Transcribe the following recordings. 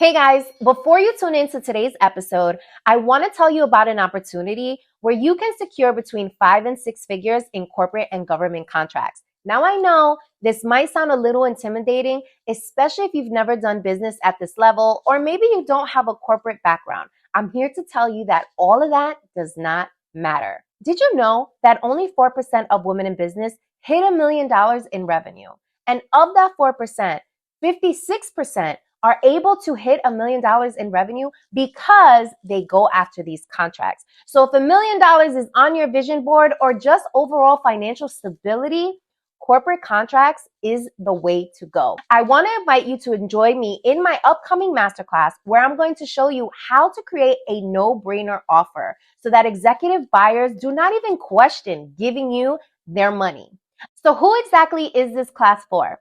Hey guys, before you tune into today's episode, I want to tell you about an opportunity where you can secure between 5 and 6 figures in corporate and government contracts. Now I know this might sound a little intimidating, especially if you've never done business at this level, or maybe you don't have a corporate background. I'm here to tell you that all of that does not matter. Did you know that only 4% of women in business hit $1 million in revenue? And of that 4%, 56% are able to hit $1 million in revenue because they go after these contracts. So if $1 million is on your vision board or just overall financial stability, corporate contracts is the way to go. I want to invite you to join me in my upcoming masterclass where I'm going to show you how to create a no-brainer offer so that executive buyers do not even question giving you their money. So who exactly is this class for?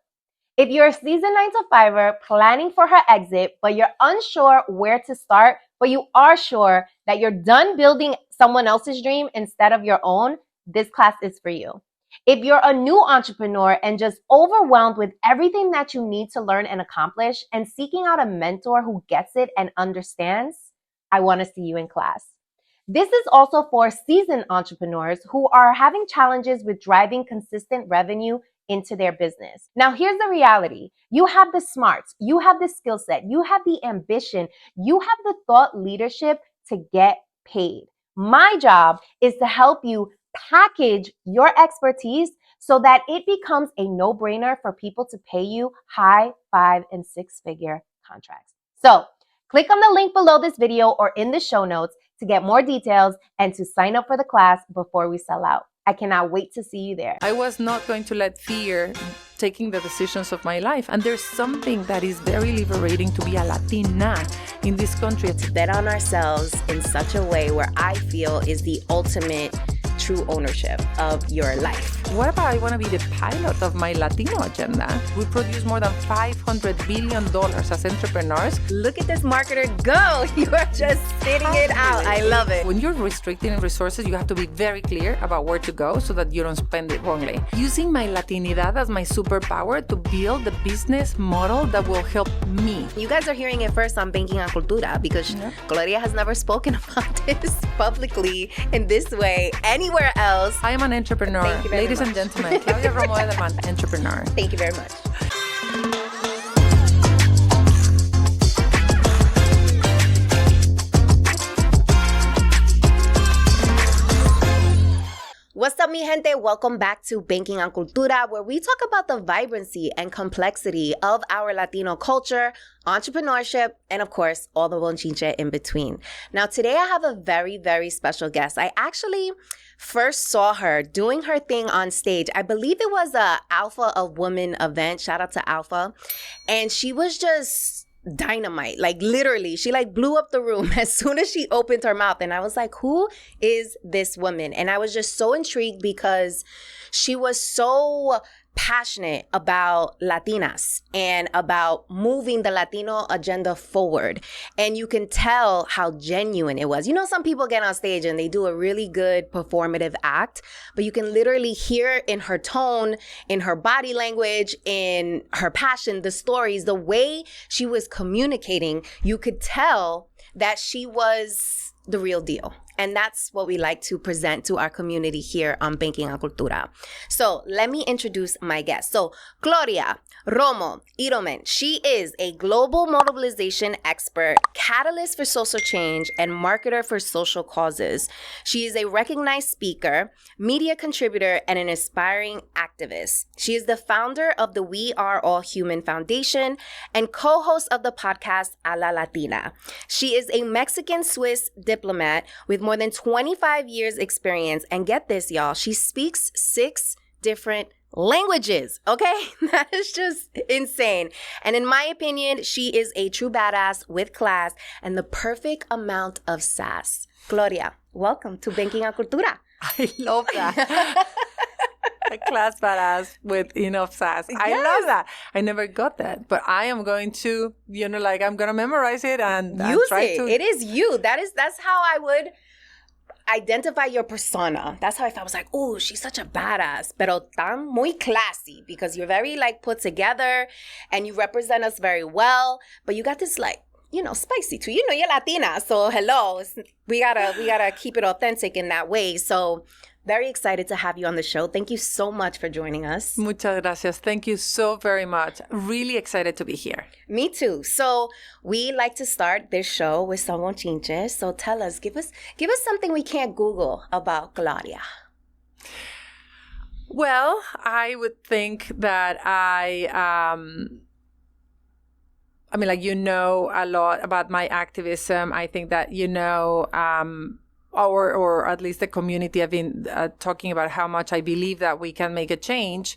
If you're a seasoned 9-to-5er planning for her exit, but you're unsure where to start, but you are sure that you're done building someone else's dream instead of your own, this class is for you. If you're a new entrepreneur and just overwhelmed with everything that you need to learn and accomplish and seeking out a mentor who gets it and understands, I want to see you in class. This is also for seasoned entrepreneurs who are having challenges with driving consistent revenue into their business. Now, here's the reality. You have the smarts, you have the skill set, you have the ambition, you have the thought leadership to get paid. My job is to help you package your expertise so that it becomes a no-brainer for people to pay you high 5 and 6 figure contracts. So click on the link below this video or in the show notes to get more details and to sign up for the class before we sell out. I cannot wait to see you there. I was not going to let fear taking the decisions of my life. And there's something that is very liberating to be a Latina in this country. To bet on ourselves in such a way where I feel is the ultimate true ownership of your life. What about I want to be the pilot of my Latino agenda? We produce more than $500 billion as entrepreneurs. Look at this marketer go. You are just spitting it out. I love it. When you're restricting resources, you have to be very clear about where to go so that you don't spend it wrongly. Using my Latinidad as my superpower to build the business model that will help me. You guys are hearing it first on Banking on Cultura because Claudia has never spoken about this publicly in this way anywhere else. I am an entrepreneur. Thank you very Ladies much. and gentlemen, Claudia Romo Edelman, entrepreneur. Thank you very much. What's up, mi gente? Welcome back to Banking on Cultura, where we talk about the vibrancy and complexity of our Latino culture, entrepreneurship, and of course, all the bonchinche in between. Now, today I have a very, very special guest. I actually first saw her doing her thing on stage. I believe it was a Alpha of Women event. Shout out to Alpha. And she was just dynamite. Like literally, she like blew up the room as soon as she opened her mouth. And I was like, who is this woman? And I was just so intrigued because she was so passionate about Latinas and about moving the Latino agenda forward. And you can tell how genuine it was. You know, some people get on stage and they do a really good performative act, but you can literally hear in her tone, in her body language, in her passion, the stories, the way she was communicating, you could tell that she was the real deal. And that's what we like to present to our community here on Banking on Cultura. So let me introduce my guest. So Claudia Romo Edelman, she is a global mobilization expert, catalyst for social change, and marketer for social causes. She is a recognized speaker, media contributor, and an inspiring activist. She is the founder of the We Are All Human Foundation and co-host of the podcast A La Latina. She is a Mexican-Swiss diplomat with more than 25 years experience. And get this, y'all, she speaks 6 different languages, okay? That is just insane. And in my opinion, she is a true badass with class and the perfect amount of sass. Claudia, welcome to Banking on Cultura. I love that. A class badass with enough sass. I love that. I never got that, but I am going to, I'm going to memorize it and use try it. to. It is you. That's how I would identify your persona. That's how I felt. I was like, oh, she's such a badass, pero tan muy classy, because you're very like put together and you represent us very well, but you got this like, spicy too. You're Latina, so hello. We gotta keep it authentic in that way. So very excited to have you on the show. Thank you so much for joining us. Muchas gracias. Thank you so very much. Really excited to be here. Me too. So we like to start this show with some bochinches. So tell us, give us something we can't Google about Claudia. Well, I would think that a lot about my activism. I think that or at least the community have been talking about how much I believe that we can make a change.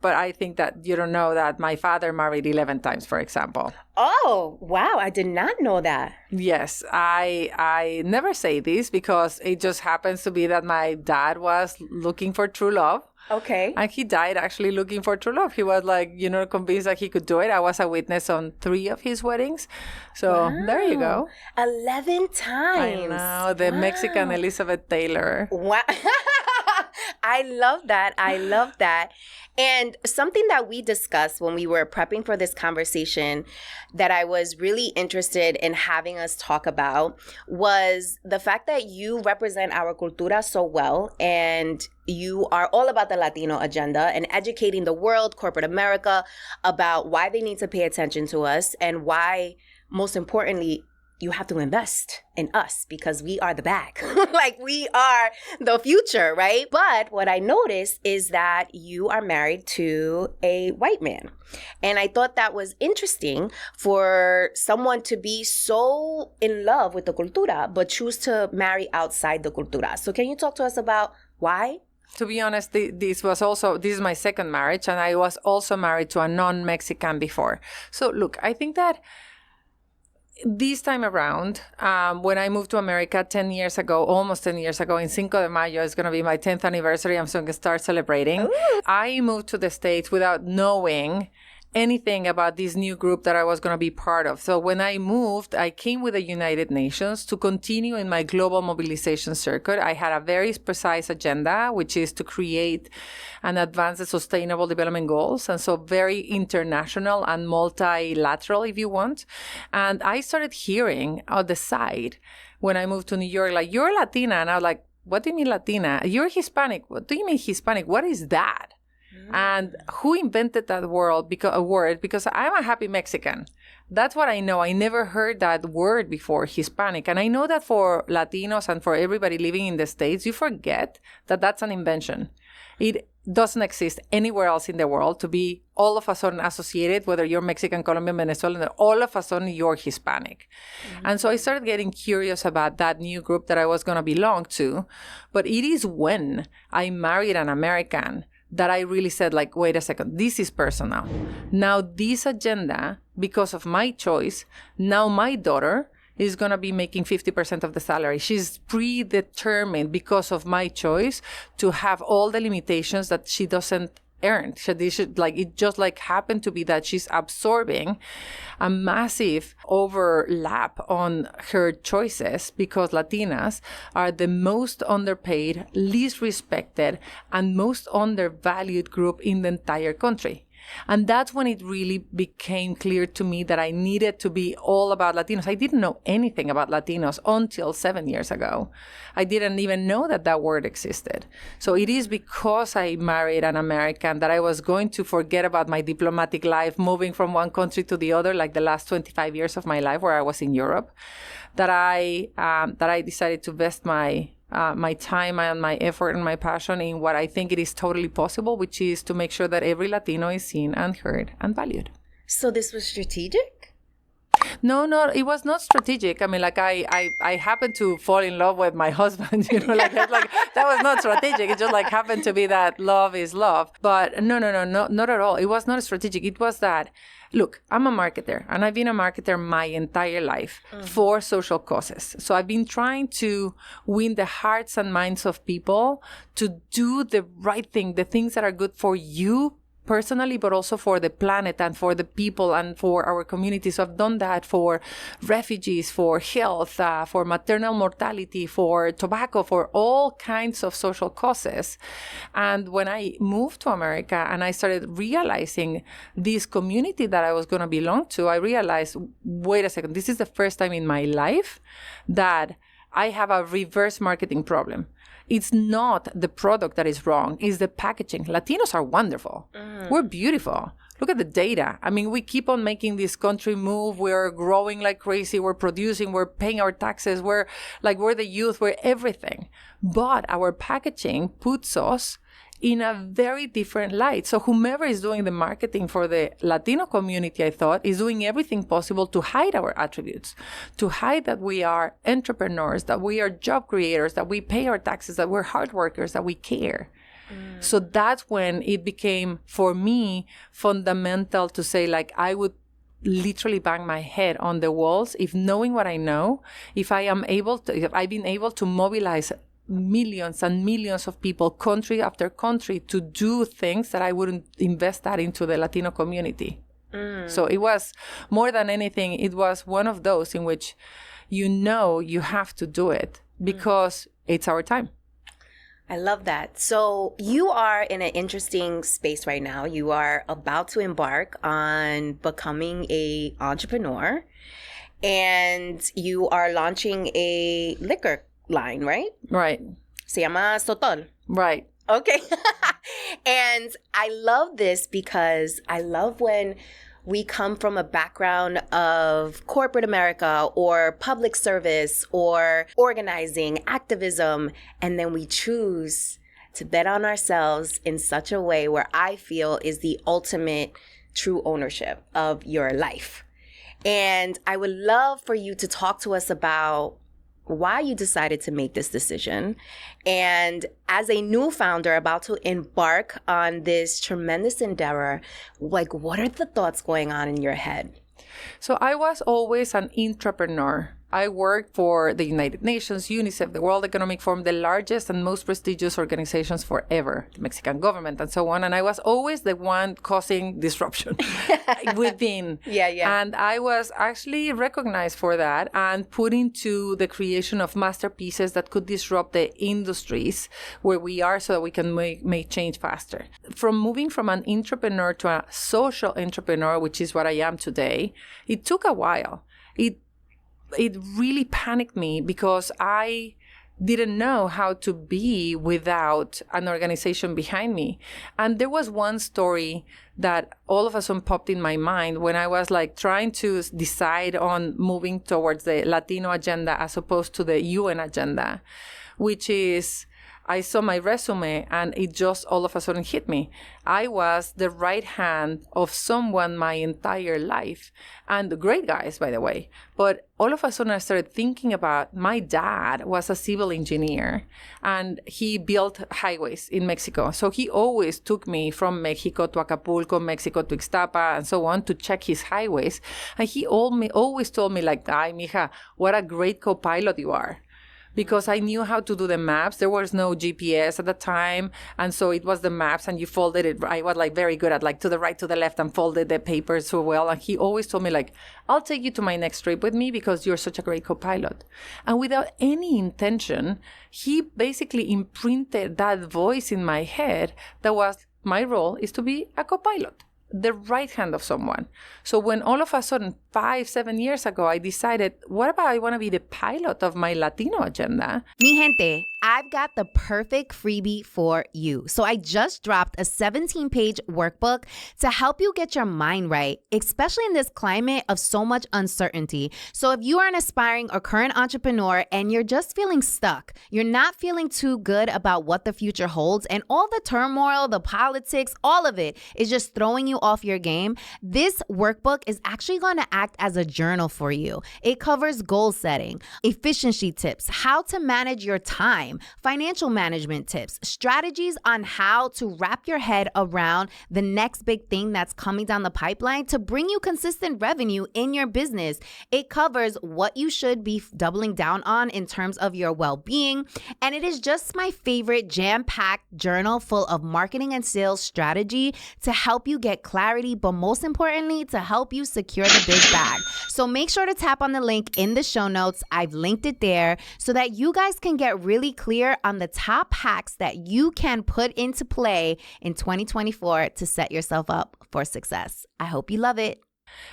But I think that you don't know that my father married 11 times, for example. Oh, wow. I did not know that. Yes, I never say this because it just happens to be that my dad was looking for true love. Okay. And he died actually looking for true love. He was convinced that he could do it. I was a witness on 3 of his weddings. So There you go. 11 times. I know, the Mexican Elizabeth Taylor. Wow. I love that. And something that we discussed when we were prepping for this conversation that I was really interested in having us talk about was the fact that you represent our cultura so well, and you are all about the Latino agenda and educating the world, corporate America, about why they need to pay attention to us and why, most importantly, you have to invest in us because we are the bag. Like, we are the future, right? But what I noticed is that you are married to a white man. And I thought that was interesting for someone to be so in love with the cultura, but choose to marry outside the cultura. So can you talk to us about why? To be honest, this is my second marriage, and I was also married to a non-Mexican before. So look, I think that this time around, when I moved to America almost 10 years ago, in Cinco de Mayo, it's going to be my 10th anniversary. I'm so going to start celebrating. Ooh. I moved to the States without knowing anything about this new group that I was going to be part of. So when I moved, I came with the United Nations to continue in my global mobilization circuit. I had a very precise agenda, which is to create and advance the sustainable development goals. And so very international and multilateral, if you want. And I started hearing on the side when I moved to New York, like, you're Latina. And I was like, what do you mean Latina? You're Hispanic. What do you mean Hispanic? What is that? And who invented that word? Because I'm a happy Mexican. That's what I know. I never heard that word before, Hispanic. And I know that for Latinos and for everybody living in the States, you forget that that's an invention. It doesn't exist anywhere else in the world to be all of a sudden associated, whether you're Mexican, Colombian, Venezuelan, all of a sudden you're Hispanic. Mm-hmm. And so I started getting curious about that new group that I was going to belong to. But it is when I married an American that I really said, like, wait a second, this is personal. Now this agenda, because of my choice, now my daughter is going to be making 50% of the salary. She's predetermined because of my choice to have all the limitations that she doesn't earn. It just happened to be that she's absorbing a massive overlap on her choices because Latinas are the most underpaid, least respected, and most undervalued group in the entire country. And that's when it really became clear to me that I needed to be all about Latinos. I didn't know anything about Latinos until 7 years ago. I didn't even know that word existed. So it is because I married an American that I was going to forget about my diplomatic life, moving from one country to the other, like the last 25 years of my life where I was in Europe, that I decided to invest my time and my effort and my passion in what I think it is totally possible, which is to make sure that every Latino is seen and heard and valued. So this was strategic? No, it was not strategic. I mean, I happened to fall in love with my husband, that was not strategic. It just happened to be that love is love. But no, not at all. It was not strategic. It was that, look, I'm a marketer, and I've been a marketer my entire life for social causes. So I've been trying to win the hearts and minds of people to do the right thing, the things that are good for you personally, but also for the planet and for the people and for our community. So I've done that for refugees, for health, for maternal mortality, for tobacco, for all kinds of social causes. And when I moved to America and I started realizing this community that I was going to belong to, I realized, wait a second, this is the first time in my life that I have a reverse marketing problem. It's not the product that is wrong, it's the packaging. Latinos are wonderful. We're beautiful. Look at the data. I mean, we keep on making this country move. We're growing like crazy. We're producing. We're paying our taxes. We're the youth. We're everything. But our packaging puts us in a very different light. So whomever is doing the marketing for the Latino community, I thought, is doing everything possible to hide our attributes, to hide that we are entrepreneurs, that we are job creators, that we pay our taxes, that we're hard workers, that we care. So that's when it became, for me, fundamental to say, like, I would literally bang my head on the walls if, knowing what I know, if I've been able to mobilize millions and millions of people, country after country, to do things that I wouldn't invest that into the Latino community. So it was, more than anything, it was one of those in which you have to do it because it's our time. I love that. So you are in an interesting space right now. You are about to embark on becoming an entrepreneur, and you are launching a liquor line, right? Right. Se llama stotol. Right. Okay. And I love this because I love when we come from a background of corporate America or public service or organizing, activism, and then we choose to bet on ourselves in such a way where I feel is the ultimate true ownership of your life. And I would love for you to talk to us about why you decided to make this decision. And as a new founder about to embark on this tremendous endeavor, like, what are the thoughts going on in your head? So I was always an entrepreneur. I worked for the United Nations, UNICEF, the World Economic Forum, the largest and most prestigious organizations forever, the Mexican government and so on. And I was always the one causing disruption within. Yeah. And I was actually recognized for that and put into the creation of masterpieces that could disrupt the industries where we are so that we can make change faster. From moving from an entrepreneur to a social entrepreneur, which is what I am today, it took a while. It really panicked me because I didn't know how to be without an organization behind me. And there was one story that all of a sudden popped in my mind when I was like trying to decide on moving towards the Latino agenda as opposed to the UN agenda, which is, I saw my resume and it just all of a sudden hit me. I was the right hand of someone my entire life, and great guys, by the way. But all of a sudden I started thinking about, my dad was a civil engineer and he built highways in Mexico. So he always took me from Mexico to Acapulco, Mexico to Ixtapa and so on to check his highways. And he always told me like, ay, mija, what a great co-pilot you are. Because I knew how to do the maps. There was no GPS at the time. And so it was the maps and you folded it. I was like very good at like to the right, to the left and folded the papers so well. And he always told me like, I'll take you to my next trip with me because you're such a great co-pilot. And without any intention, he basically imprinted that voice in my head that was, my role is to be a co-pilot, the right hand of someone. So when all of a sudden, 5-7 years ago, I decided, what about I want to be the pilot of my Latino agenda? Mi gente, I've got the perfect freebie for you. So I just dropped a 17-page workbook to help you get your mind right, especially in this climate of so much uncertainty. So if you are an aspiring or current entrepreneur and you're just feeling stuck, you're not feeling too good about what the future holds, and all the turmoil, the politics, all of it is just throwing you off your game, this workbook is actually going to act as a journal for you. It covers goal setting, efficiency tips, how to manage your time, game, financial management tips, strategies on how to wrap your head around the next big thing that's coming down the pipeline to bring you consistent revenue in your business. It covers what you should be doubling down on in terms of your well-being. And it is just my favorite jam-packed journal full of marketing and sales strategy to help you get clarity, but most importantly, to help you secure the big bag. So make sure to tap on the link in the show notes. I've linked it there so that you guys can get really clear on the top hacks that you can put into play in 2024 to set yourself up for success. I hope you love it.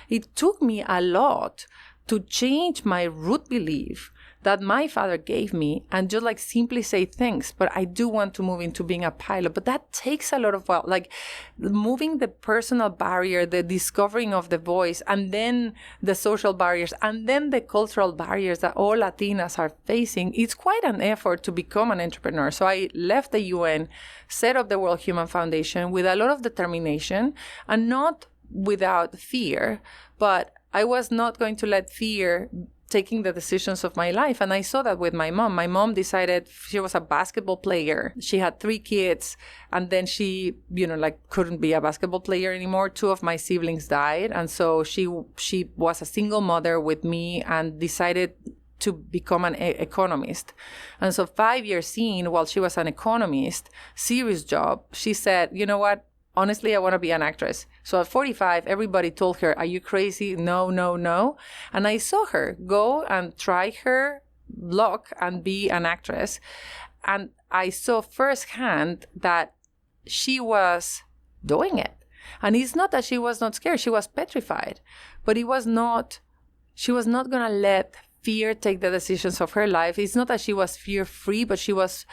It took me a lot to change my root belief that my father gave me and just like simply say thanks, but I do want to move into being a pilot. But that takes a lot of, like moving the personal barrier, the discovering of the voice, and then the social barriers, and then the cultural barriers that all Latinas are facing. It's quite an effort to become an entrepreneur. So I left the UN, set up the World Human Foundation with a lot of determination and not without fear, but I was not going to let fear taking the decisions of my life. And I saw that with my mom. My mom decided, she was a basketball player. She had 3 kids, and then she, couldn't be a basketball player anymore. 2 of my siblings died. And so she was a single mother with me and decided to become an economist. And so 5 years in, while she was an economist, serious job, she said, you know what? Honestly, I want to be an actress. So at 45, everybody told her, are you crazy? No, no, no. And I saw her go and try her luck and be an actress. And I saw firsthand that she was doing it. And it's not that she was not scared. She was petrified. But she was not going to let fear take the decisions of her life. It's not that she was fear-free, but she was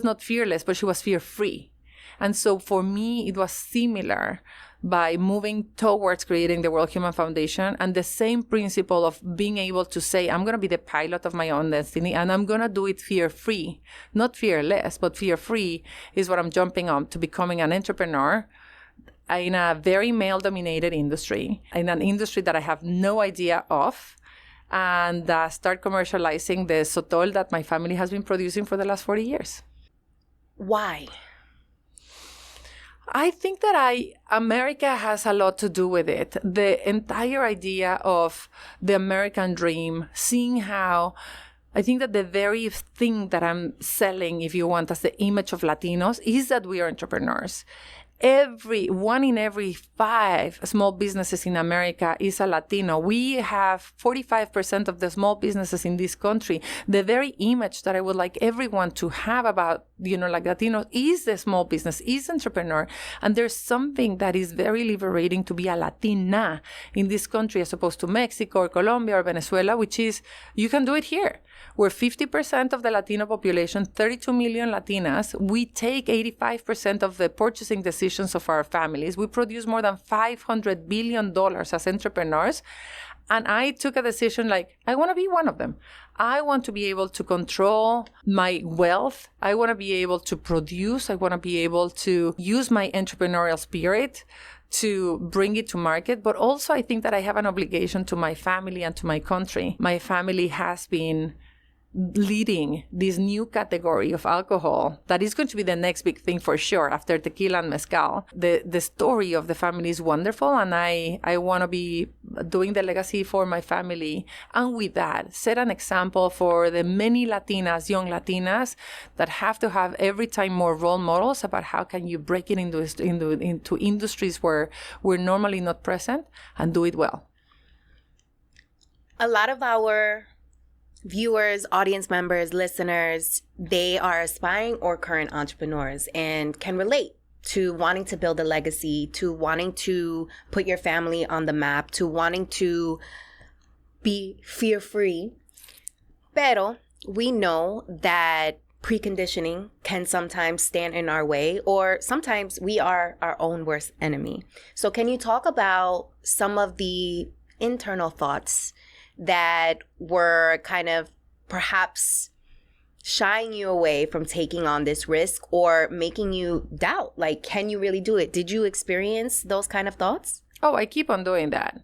not fearless, but she was fear-free. And so for me, it was similar by moving towards creating the World Human Foundation, and the same principle of being able to say, I'm going to be the pilot of my own destiny, and I'm going to do it fear-free. Not fearless, but fear-free is what I'm jumping on to becoming an entrepreneur in a very male-dominated industry, in an industry that I have no idea of, and start commercializing the stotol that my family has been producing for the last 40 years. Why? I think that America has a lot to do with it. The entire idea of the American dream, seeing how I think that the very thing that I'm selling, if you want, as the image of Latinos, is that we are entrepreneurs. One in every 5 small businesses in America is a Latino. We have 45% of the small businesses in this country. The very image that I would like everyone to have about, Latino is the small business, is entrepreneur. And there's something that is very liberating to be a Latina in this country as opposed to Mexico or Colombia or Venezuela, which is, you can do it here. We're 50% of the Latino population, 32 million Latinas. We take 85% of the purchasing decisions of our families. We produce more than $500 billion as entrepreneurs. And I took a decision I want to be one of them. I want to be able to control my wealth. I want to be able to produce. I want to be able to use my entrepreneurial spirit to bring it to market. But also I think that I have an obligation to my family and to my country. My family has been leading this new category of alcohol that is going to be the next big thing for sure after tequila and mezcal. The story of the family is wonderful, and I want to be doing the legacy for my family. And with that, set an example for the many Latinas, young Latinas, that have to have every time more role models about how can you break it into industries where we're normally not present and do it well. A lot of our viewers, audience members, listeners, they are aspiring or current entrepreneurs and can relate to wanting to build a legacy, to wanting to put your family on the map, to wanting to be fear-free. Pero we know that preconditioning can sometimes stand in our way, or sometimes we are our own worst enemy. So can you talk about some of the internal thoughts that were kind of perhaps shying you away from taking on this risk or making you doubt, can you really do it? Did you experience those kind of thoughts? Oh, I keep on doing that.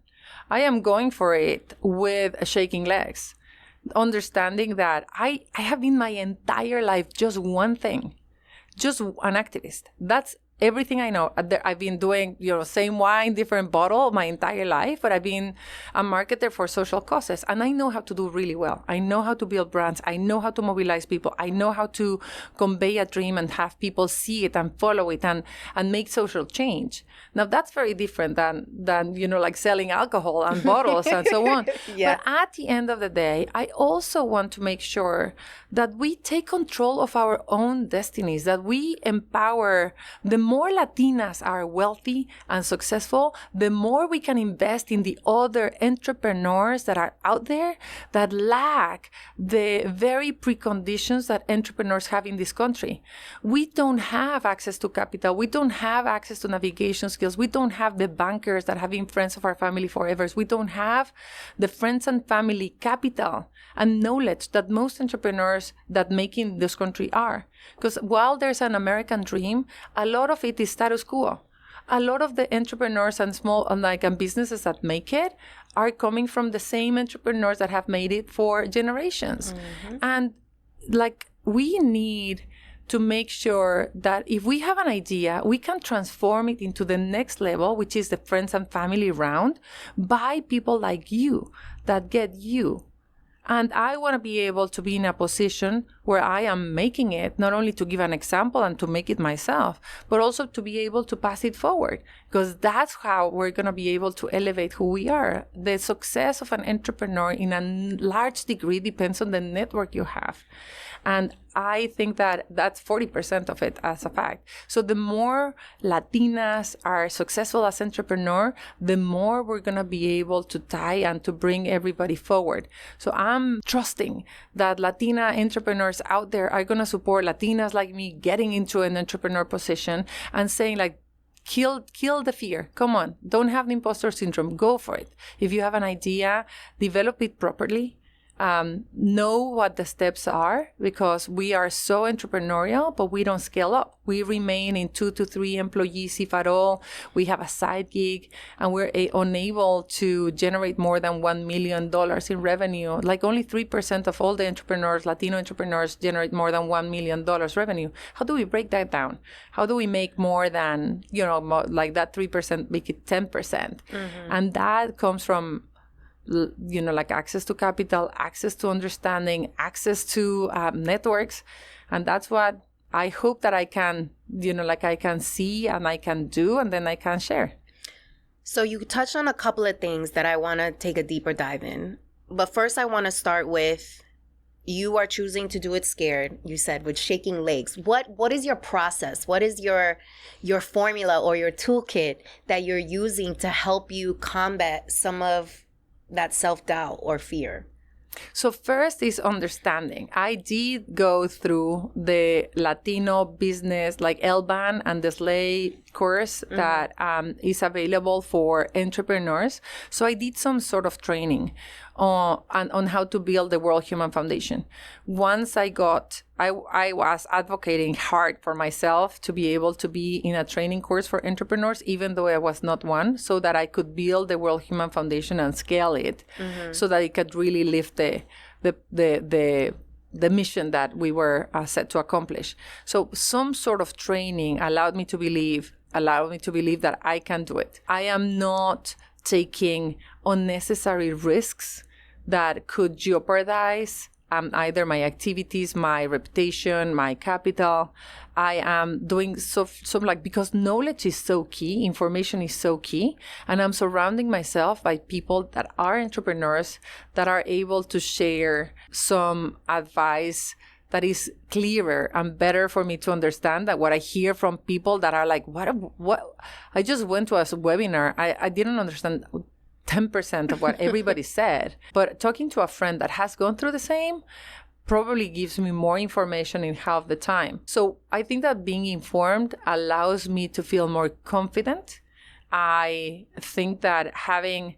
I am going for it with shaking legs. understanding that I have been my entire life just one thing, just an activist. That's everything I know. I've been doing, same wine, different bottle my entire life, but I've been a marketer for social causes. And I know how to do really well. I know how to build brands. I know how to mobilize people. I know how to convey a dream and have people see it and follow it and make social change. Now, that's very different than like selling alcohol and bottles and so on. Yeah. But at the end of the day, I also want to make sure that we take control of our own destinies, that we empower. The more Latinas are wealthy and successful, the more we can invest in the other entrepreneurs that are out there that lack the very preconditions that entrepreneurs have in this country. We don't have access to capital. We don't have access to navigation skills. We don't have the bankers that have been friends of our family forever. We don't have the friends and family capital and knowledge that most entrepreneurs that make in this country are. Because while there's an American dream, a lot of it is status quo. A lot of the entrepreneurs and small and businesses that make it are coming from the same entrepreneurs that have made it for generations. Mm-hmm. And we need to make sure that if we have an idea, we can transform it into the next level, which is the friends and family round, by people like you that get you. And I want to be able to be in a position where I am making it, not only to give an example and to make it myself, but also to be able to pass it forward, because that's how we're going to be able to elevate who we are. The success of an entrepreneur in a large degree depends on the network you have. And I think that that's 40% of it as a fact. So the more Latinas are successful as entrepreneurs, the more we're going to be able to tie and to bring everybody forward. So I'm trusting that Latina entrepreneurs out there are going to support Latinas like me getting into an entrepreneur position and saying kill the fear. Come on. Don't have the imposter syndrome. Go for it. If you have an idea, develop it properly. Know what the steps are, because we are so entrepreneurial, but we don't scale up. We remain in 2 to 3 employees, if at all. We have a side gig, and we're unable to generate more than $1 million in revenue. Only 3% of all the entrepreneurs, Latino entrepreneurs, generate more than $1 million revenue. How do we break that down? How do we make more than, that 3%, make it 10%? Mm-hmm. And that comes from access to capital, access to understanding, access to networks. And that's what I hope that I can, I can see and I can do, and then I can share. So you touched on a couple of things that I want to take a deeper dive in. But first, I want to start with, you are choosing to do it scared, you said, with shaking legs. What is your process? What is your formula or your toolkit that you're using to help you combat some of that self-doubt or fear? So first is understanding. I did go through the Latino business, LBAN and the SLAY course that is available for entrepreneurs. So I did some sort of training on how to build the World Human Foundation. Once I was advocating hard for myself to be able to be in a training course for entrepreneurs, even though I was not one, so that I could build the World Human Foundation and scale it so that it could really lift the mission that we were set to accomplish. So some sort of training allowed me to believe that I can do it. I am not taking unnecessary risks that could jeopardize either my activities, my reputation, my capital. I am doing some because knowledge is so key, information is so key, and I'm surrounding myself by people that are entrepreneurs that are able to share some advice that is clearer and better for me to understand that what I hear from people that are what I just went to a webinar. I didn't understand 10% of what everybody said, but talking to a friend that has gone through the same probably gives me more information in half the time. So I think that being informed allows me to feel more confident. I think that having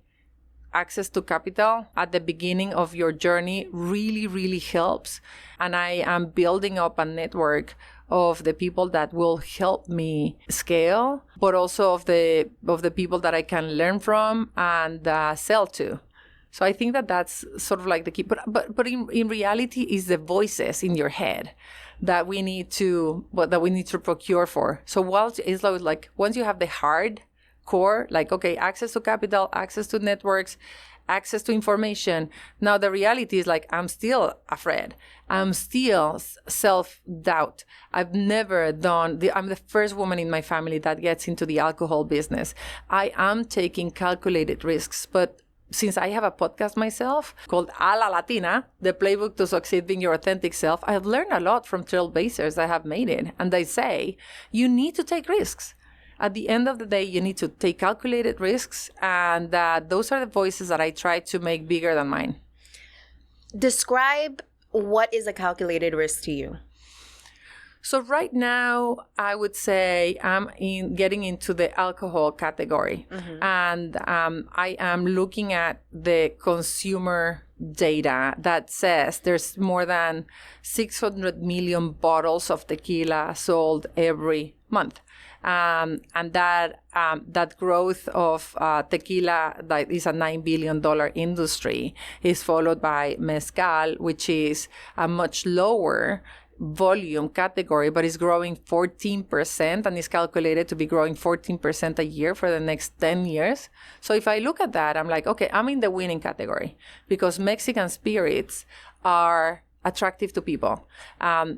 access to capital at the beginning of your journey really, really helps. And I am building up a network of the people that will help me scale, but also of the people that I can learn from and sell to. So I think that that's sort of like the key. But in reality, is the voices in your head that we need to procure for. So it's like once you have the hard core, like, okay, access to capital, access to networks, access to information. Now the reality is like, I'm still afraid. I'm still self-doubt. I'm the first woman in my family that gets into the alcohol business. I am taking calculated risks, but since I have a podcast myself called A La Latina, the playbook to succeed being your authentic self, I've learned a lot from trailblazers that have made it. And they say, you need to take risks. At the end of the day, you need to take calculated risks, and those are the voices that I try to make bigger than mine. Describe what is a calculated risk to you. So right now, I would say I'm getting into the alcohol category, and I am looking at the consumer data that says there's more than 600 million bottles of tequila sold every month. And that growth of tequila, that is a $9 billion industry, is followed by mezcal, which is a much lower volume category, but is growing 14% and is calculated to be growing 14% a year for the next 10 years. So if I look at that, I'm like, okay, I'm in the winning category because Mexican spirits are attractive to people.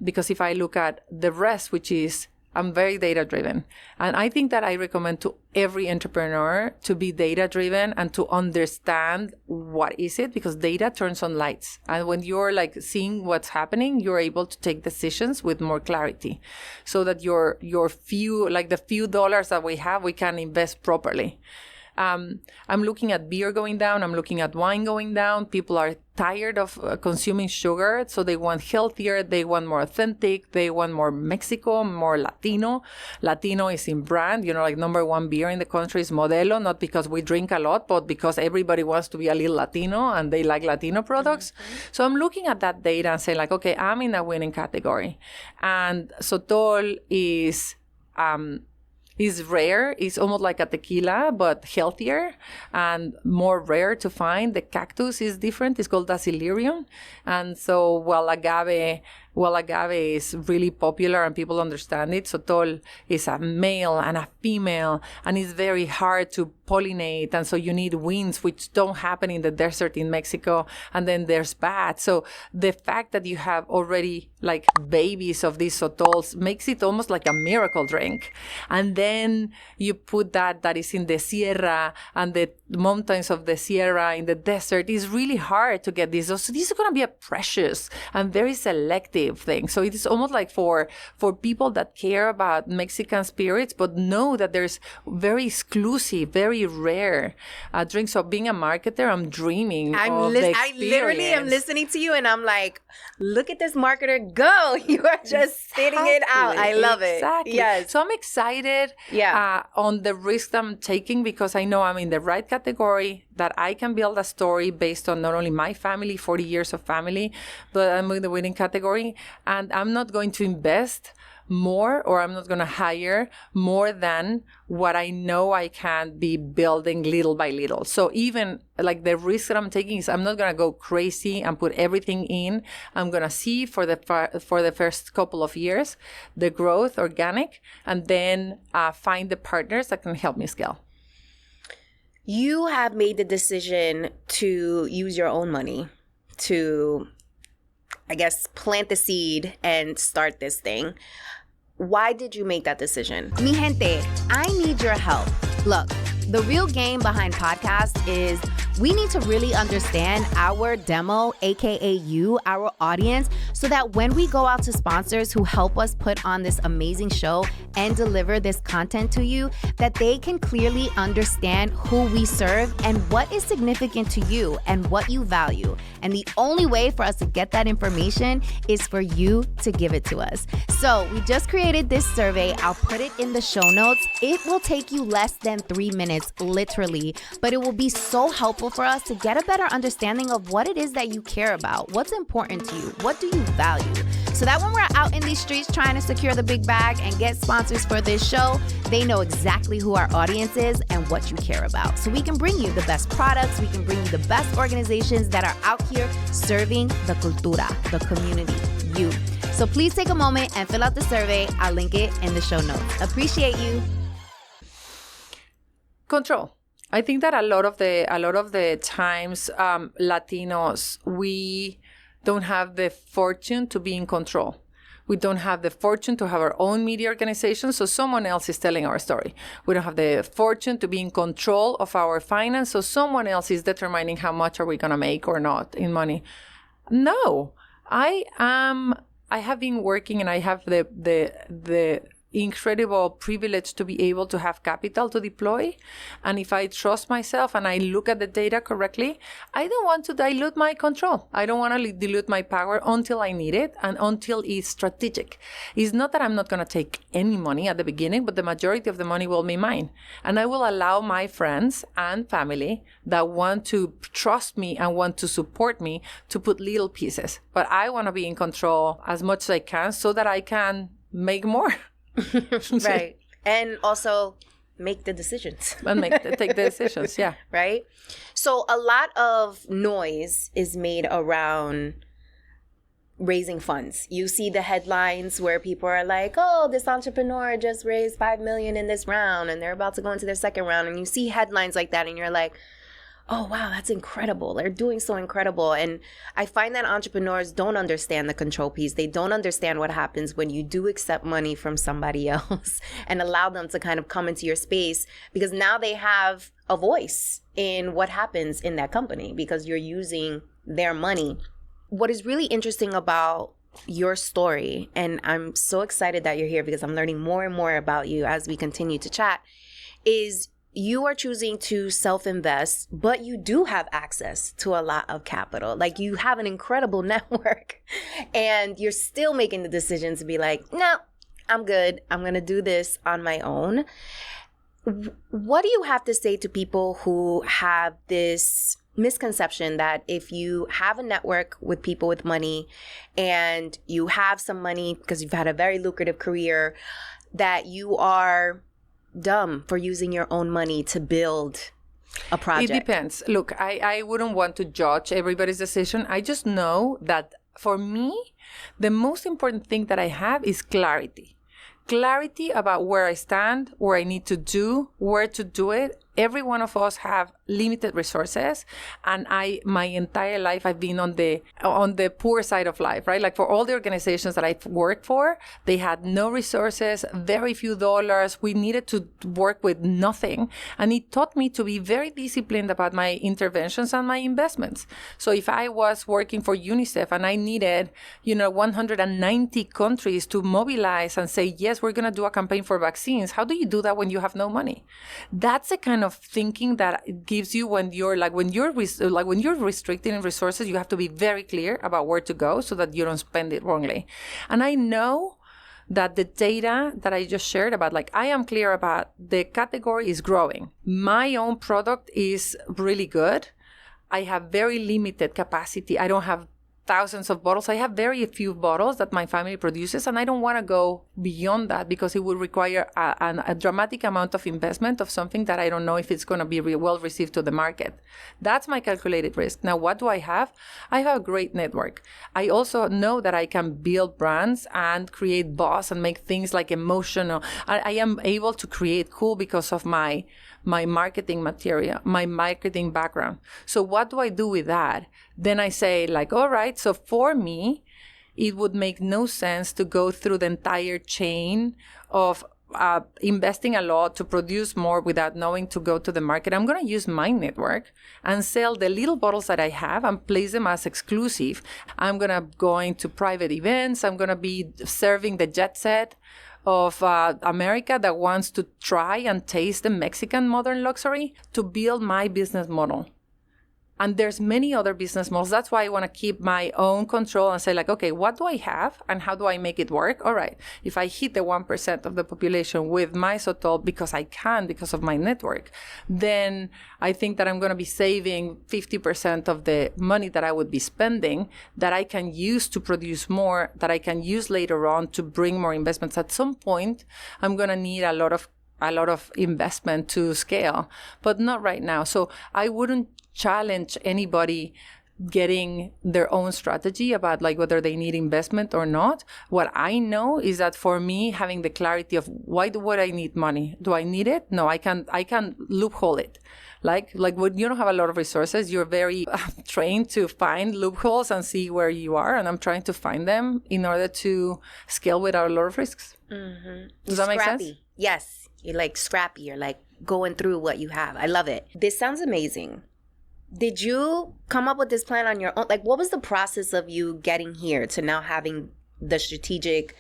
Because if I look at the rest, which is I'm very data-driven. And I think that I recommend to every entrepreneur to be data-driven and to understand what is it, because data turns on lights. And when you're like seeing what's happening, you're able to take decisions with more clarity so that your few, like the few dollars that we have, we can invest properly. I'm looking at beer going down. I'm looking at wine going down. People are tired of consuming sugar, so they want healthier. They want more authentic. They want more Mexico, more Latino. Latino is in brand. Like number one beer in the country is Modelo, not because we drink a lot, but because everybody wants to be a little Latino and they like Latino products. Mm-hmm. So I'm looking at that data and saying like, okay, I'm in a winning category. And stotol is rare. It's almost like a tequila, but healthier and more rare to find. The cactus is different. It's called Dacilirium. And so while agave is really popular and people understand it, stotol is a male and a female, and it's very hard to pollinate. And so you need winds, which don't happen in the desert in Mexico. And then there's bats. So the fact that you have already like babies of these stotols makes it almost like a miracle drink. And then you put that is in the Sierra and the mountains of the Sierra in the desert. It's really hard to get these. So these are going to be a precious and very selective thing. So it is almost like for people that care about Mexican spirits, but know that there's very exclusive, very rare drinks. So being a marketer, I'm dreaming of the experience. I literally am listening to you and I'm like, look at this marketer go. You are just spitting it out. I love it. Exactly. Yes. So I'm excited on the risk I'm taking because I know I'm in the right category, that I can build a story based on not only my family, 40 years of family, but I'm in the winning category. And I'm not going to invest more, or I'm not going to hire more than what I know I can be building little by little. So even like the risk that I'm taking is I'm not going to go crazy and put everything in. I'm going to see for the first couple of years the growth, organic, and then find the partners that can help me scale. You have made the decision to use your own money to, I guess, plant the seed and start this thing. Why did you make that decision? Mi gente, I need your help. Look, the real game behind podcasts is we need to really understand our demo, aka you, our audience, so that when we go out to sponsors who help us put on this amazing show and deliver this content to you, that they can clearly understand who we serve and what is significant to you and what you value. And the only way for us to get that information is for you to give it to us. So we just created this survey. I'll put it in the show notes. It will take you less than 3 minutes, literally, but it will be so helpful helpful for us to get a better understanding of what it is that you care about, what's important to you, what do you value, so that when we're out in these streets trying to secure the big bag and get sponsors for this show, they know exactly who our audience is and what you care about. So we can bring you the best products, we can bring you the best organizations that are out here serving the cultura, the community, you. So please take a moment and fill out the survey. I'll link it in the show notes. Appreciate you. Control. I think that a lot of the times, Latinos, we don't have the fortune to be in control. We don't have the fortune to have our own media organization, so someone else is telling our story. We don't have the fortune to be in control of our finance, so someone else is determining how much are we going to make or not in money. No, I have been working, and I have the incredible privilege to be able to have capital to deploy. And if I trust myself and I look at the data correctly, I don't want to dilute my control. I don't want to dilute my power until I need it and until it's strategic. It's not that I'm not going to take any money at the beginning, but the majority of the money will be mine. And I will allow my friends and family that want to trust me and want to support me to put little pieces. But I want to be in control as much as I can so that I can make more. Right. And also make the decisions. And take the decisions, yeah. Right? So a lot of noise is made around raising funds. You see the headlines where people are like, oh, this entrepreneur just raised $5 million in this round and they're about to go into their second round. And you see headlines like that and you're like, oh, wow, that's incredible. They're doing so incredible. And I find that entrepreneurs don't understand the control piece. They don't understand what happens when you do accept money from somebody else and allow them to kind of come into your space, because now they have a voice in what happens in that company because you're using their money. What is really interesting about your story, and I'm so excited that you're here because I'm learning more and more about you as we continue to chat, is you are choosing to self-invest, but you do have access to a lot of capital. Like, you have an incredible network and you're still making the decision to be like, no, I'm good. I'm going to do this on my own. What do you have to say to people who have this misconception that if you have a network with people with money and you have some money because you've had a very lucrative career, that you are dumb for using your own money to build a project? It depends. Look, I wouldn't want to judge everybody's decision. I just know that for me, the most important thing that I have is clarity. Clarity about where I stand, where I need to do, where to do it. Every one of us have limited resources, and my entire life I've been on the poor side of life, right? Like, for all the organizations that I've worked for, they had no resources, very few dollars. We needed to work with nothing, and it taught me to be very disciplined about my interventions and my investments. So if I was working for UNICEF and I needed, 190 countries to mobilize and say, yes, we're going to do a campaign for vaccines, how do you do that when you have no money? That's the kind of thinking that it gives you when you're restricted in resources. You have to be very clear about where to go so that you don't spend it wrongly. And I know that the data that I just shared about, like, I am clear about the category is growing. My own product is really good. I have very limited capacity. I don't have thousands of bottles. I have very few bottles that my family produces, and I don't want to go beyond that because it would require a dramatic amount of investment of something that I don't know if it's going to be well received to the market. That's my calculated risk. Now, what do I have? I have a great network. I also know that I can build brands and create buzz and make things like emotional. I am able to create cool because of my marketing material, my marketing background. So what do I do with that? Then I say, like, all right, so for me, it would make no sense to go through the entire chain of investing a lot to produce more without knowing to go to the market. I'm going to use my network and sell the little bottles that I have and place them as exclusive. I'm going to go into private events. I'm going to be serving the jet set of America that wants to try and taste the Mexican modern luxury to build my business model. And there's many other business models. That's why I want to keep my own control and say like, okay, what do I have and how do I make it work? All right. If I hit the 1% of the population with my stotol because I can, because of my network, then I think that I'm going to be saving 50% of the money that I would be spending that I can use to produce more, that I can use later on to bring more investments. At some point, I'm going to need a lot of investment to scale, but not right now. So I wouldn't challenge anybody getting their own strategy about like whether they need investment or not. What I know is that for me, having the clarity of why would I need money? Do I need it? No, I can loophole it. Like when you don't have a lot of resources, you're very trained to find loopholes and see where you are. And I'm trying to find them in order to scale without a lot of risks. Mm-hmm. Does that make sense? Yes. You're like scrappy. You're like going through what you have. I love it. This sounds amazing. Did you come up with this plan on your own? Like, what was the process of you getting here to now having the strategic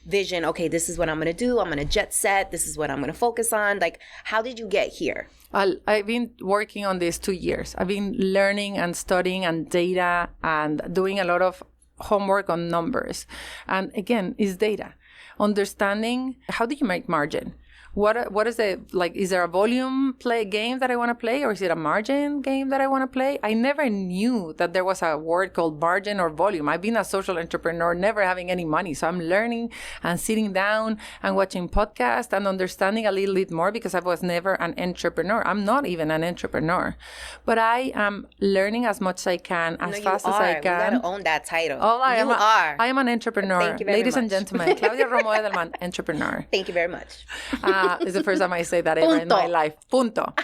vision? Okay, this is what I'm going to do. I'm going to jet set. This is what I'm going to focus on. Like, how did you get here? I've been working on this 2 years. I've been learning and studying and data and doing a lot of homework on numbers. And again, it's data. Understanding how do you make margin? What is it like? Is there a volume play game that I want to play, or is it a margin game that I want to play? I never knew that there was a word called margin or volume. I've been a social entrepreneur, never having any money. So I'm learning and sitting down and watching podcasts and understanding a little bit more because I was never an entrepreneur. I'm not even an entrepreneur, but I am learning as much as I can, as fast as I can. You gotta own that title. I am an entrepreneur. Thank you very Ladies much. and gentlemen, Claudia Romo Edelman, entrepreneur. Thank you very much. It's the first time I say that ever in my life. Punto.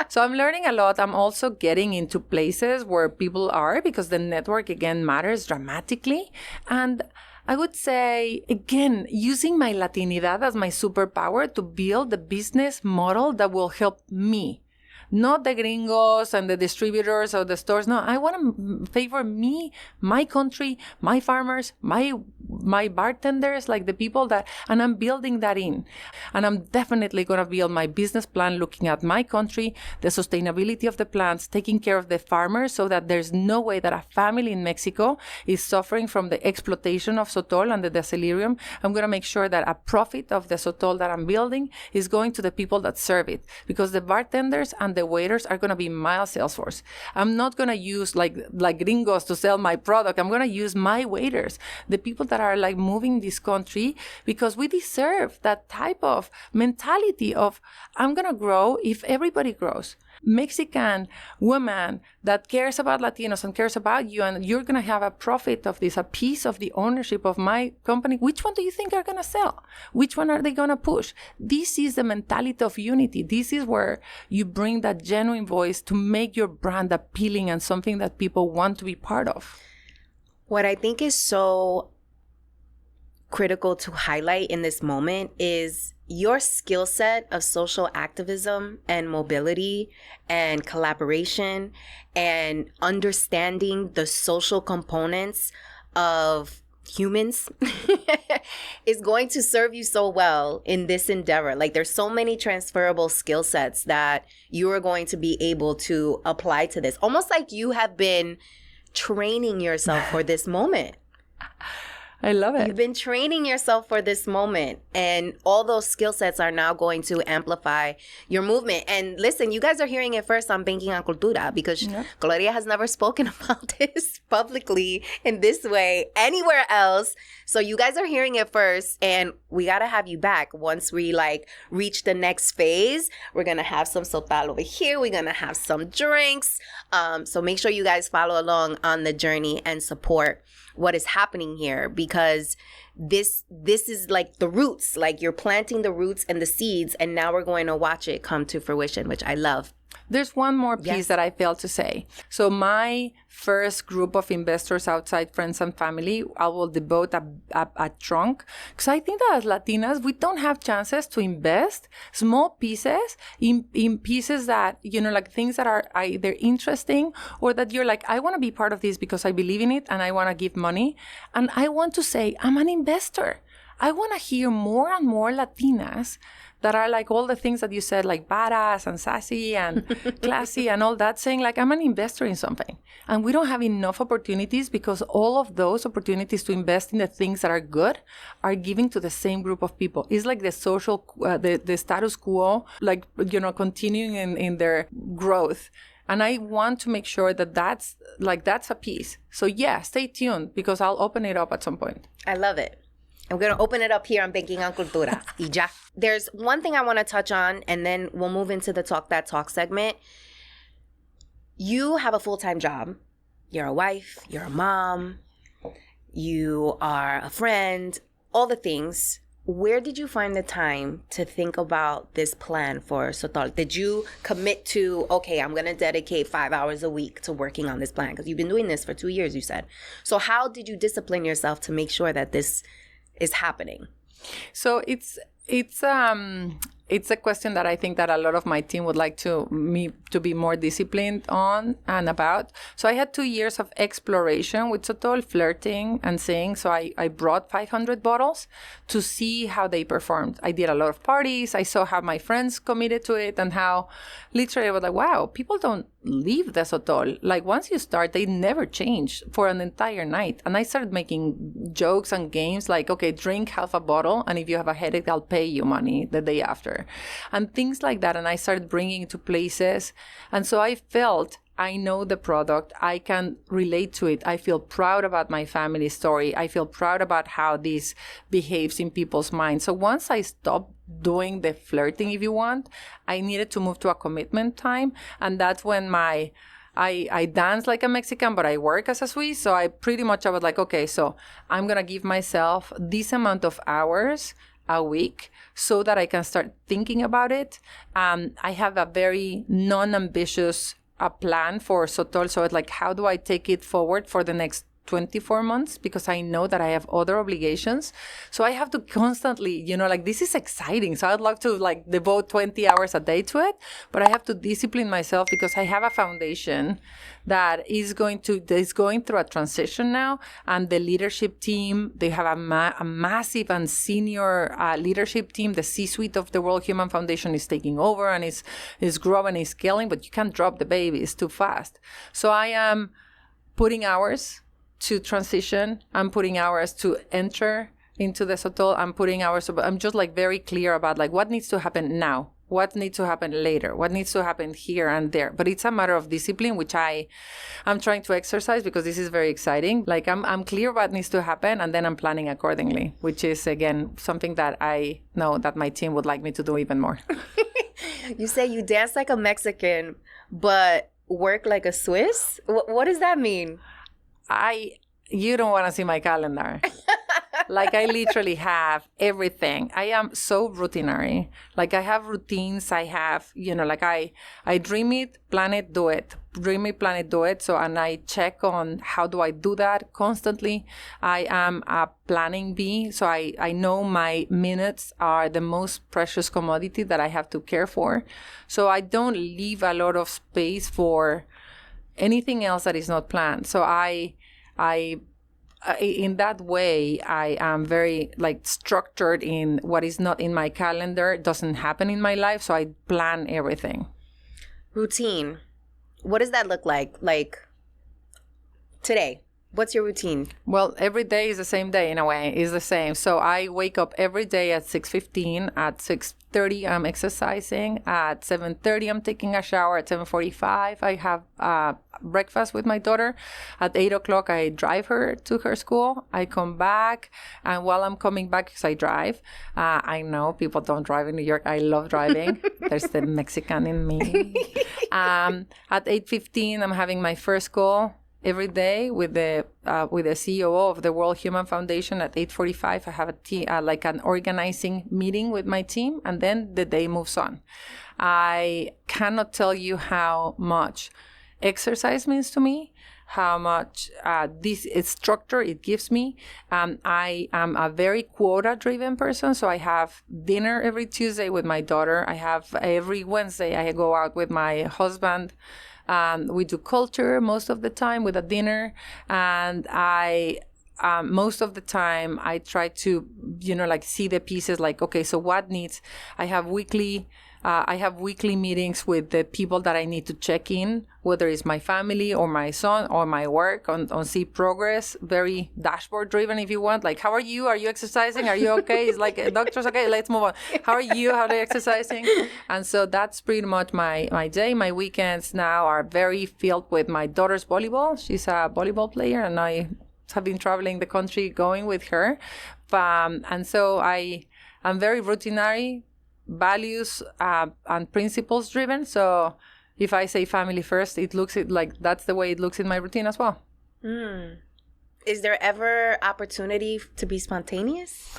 So I'm learning a lot. I'm also getting into places where people are because the network, again, matters dramatically. And I would say, again, using my Latinidad as my superpower to build the business model that will help me. Not the gringos and the distributors or the stores. No, I want to favor me, my country, my farmers, my bartenders, like the people that, and I'm building that in. And I'm definitely going to build my business plan looking at my country, the sustainability of the plants, taking care of the farmers so that there's no way that a family in Mexico is suffering from the exploitation of stotol and the decilerium. I'm going to make sure that a profit of the stotol that I'm building is going to the people that serve it, because the bartenders and the waiters are going to be my sales force. I'm not going to use like gringos to sell my product. I'm going to use my waiters, the people that are like moving this country, because we deserve that type of mentality of I'm going to grow if everybody grows. Mexican woman that cares about Latinos and cares about you, and you're going to have a profit of this, a piece of the ownership of my company. Which one do you think are going to sell? Which one are they going to push? This is the mentality of unity. This is where you bring that genuine voice to make your brand appealing and something that people want to be part of. What I think is so critical to highlight in this moment is your skill set of social activism and mobility and collaboration and understanding the social components of humans is going to serve you so well in this endeavor. Like, there's so many transferable skill sets that you are going to be able to apply to this. Almost like you have been training yourself for this moment. I love it. You've been training yourself for this moment, and all those skill sets are now going to amplify your movement. And listen, you guys are hearing it first on Banking on Cultura, because Claudia has never spoken about this publicly in this way anywhere else. So you guys are hearing it first, and we got to have you back once we like reach the next phase. We're going to have some stotol over here. We're going to have some drinks. So make sure you guys follow along on the journey and support what is happening here, because this is like the roots, like you're planting the roots and the seeds, and now we're going to watch it come to fruition, which I love. There's one more piece that I failed to say. So my first group of investors outside friends and family, I will devote a chunk, because I think that as Latinas, we don't have chances to invest small pieces in pieces that, you know, like things that are either interesting or that you're like, I want to be part of this because I believe in it and I want to give money. And I want to say, I'm an investor. I want to hear more and more Latinas that are like all the things that you said, like badass and sassy and classy and all that, saying like, I'm an investor in something. And we don't have enough opportunities because all of those opportunities to invest in the things that are good are giving to the same group of people. It's like the social, the status quo, like, continuing in their growth. And I want to make sure that that's a piece. So yeah, stay tuned because I'll open it up at some point. I love it. I'm going to open it up here on Banking on Cultura. Y ya. There's one thing I want to touch on, and then we'll move into the Talk That Talk segment. You have a full-time job. You're a wife. You're a mom. You are a friend. All the things. Where did you find the time to think about this plan for Stotol? Did you commit to, okay, I'm going to dedicate 5 hours a week to working on this plan? Because you've been doing this for 2 years, you said. So how did you discipline yourself to make sure that this is happening? So it's a question that I think that a lot of my team would like me to be more disciplined on and about. So I had 2 years of exploration with Stotol, flirting and saying. So I brought 500 bottles to see how they performed. I did a lot of parties. I saw how my friends committed to it and how literally I was like, wow, people don't leave the Stotol. Like once you start, they never change for an entire night. And I started making jokes and games like, okay, drink half a bottle. And if you have a headache, I'll pay you money the day after. And things like that. And I started bringing it to places. And so I felt I know the product. I can relate to it. I feel proud about my family story. I feel proud about how this behaves in people's minds. So once I stopped doing the flirting, if you want, I needed to move to a commitment time. And that's when I dance like a Mexican, but I work as a Swiss. So I was like, okay, so I'm going to give myself this amount of hours a week so that I can start thinking about it. I have a very non-ambitious plan for Stotol. So it's like, how do I take it forward for the next 24 months? Because I know that I have other obligations. So I have to constantly, this is exciting. So I'd love to devote 20 hours a day to it, but I have to discipline myself because I have a foundation that is going through a transition now. And the leadership team, they have a massive and senior leadership team. The C-suite of the World Human Foundation is taking over and is growing, is scaling, but you can't drop the baby. It's too fast. So I am putting hours to transition. I'm putting hours to enter into the Stotol. I'm putting hours. I'm just very clear about what needs to happen now, what needs to happen later, what needs to happen here and there. But it's a matter of discipline, which I'm trying to exercise because this is very exciting. I'm clear what needs to happen, and then I'm planning accordingly, which is again something that I know that my team would like me to do even more. You say you dance like a Mexican, but work like a Swiss? What does that mean? You don't want to see my calendar. I literally have everything. I am so routinary. I have routines. I have, I dream it, plan it, do it. Dream it, plan it, do it. So, and I check on how do I do that constantly. I am a planning bee. So I know my minutes are the most precious commodity that I have to care for. So I don't leave a lot of space for anything else that is not planned. So I in that way, I am very structured in what is not in my calendar. It doesn't happen in my life. So I plan everything. Routine. What does that look like today? What's your routine? Well, every day is the same day in a way. It's the same. So I wake up every day at 6:15. At 6:30, I'm exercising. At 7:30, I'm taking a shower. At 7:45, I have breakfast with my daughter. At 8 o'clock, I drive her to her school. I come back. And while I'm coming back, because I drive, I know people don't drive in New York. I love driving. There's the Mexican in me. At 8:15, I'm having my first call every day with the CEO of the World Human Foundation. At 8:45, I have an organizing meeting with my team, and then the day moves on. I cannot tell you how much exercise means to me, how much this structure it gives me. I am a very quota-driven person, so I have dinner every Tuesday with my daughter. I have every Wednesday I go out with my husband. We do culture most of the time with a dinner, and I most of the time I try to, like see the pieces like, okay, so what needs, I have weekly meetings with the people that I need to check in, whether it's my family or my son or my work on see progress, very dashboard driven if you want. Like, how are you? Are you exercising? Are you okay? It's like, doctors, okay, let's move on. How are you? How are they exercising? And so that's pretty much my day. My weekends now are very filled with my daughter's volleyball. She's a volleyball player and I have been traveling the country going with her. And so I'm very routinary, values and principles driven. So if I say family first, it looks like that's the way it looks in my routine as well. Is there ever opportunity to be spontaneous?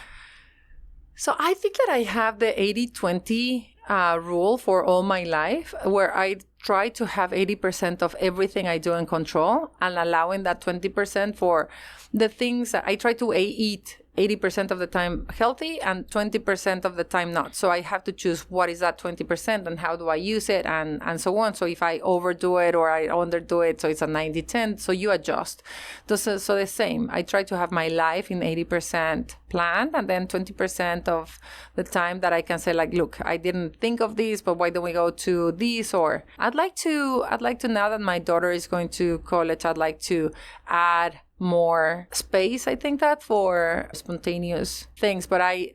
So I think that I have the 80-20 rule for all my life, where I try to have 80% of everything I do in control and allowing that 20% for the things that I try to eat 80% of the time healthy and 20% of the time not. So I have to choose what is that 20% and how do I use it and so on. So if I overdo it or I underdo it, so it's a 90-10, so you adjust. So the same, I try to have my life in 80% planned and then 20% of the time that I can say like, look, I didn't think of this, but why don't we go to this? Or I'd like to now that my daughter is going to college, I'd like to add more space, I think, that for spontaneous things. But I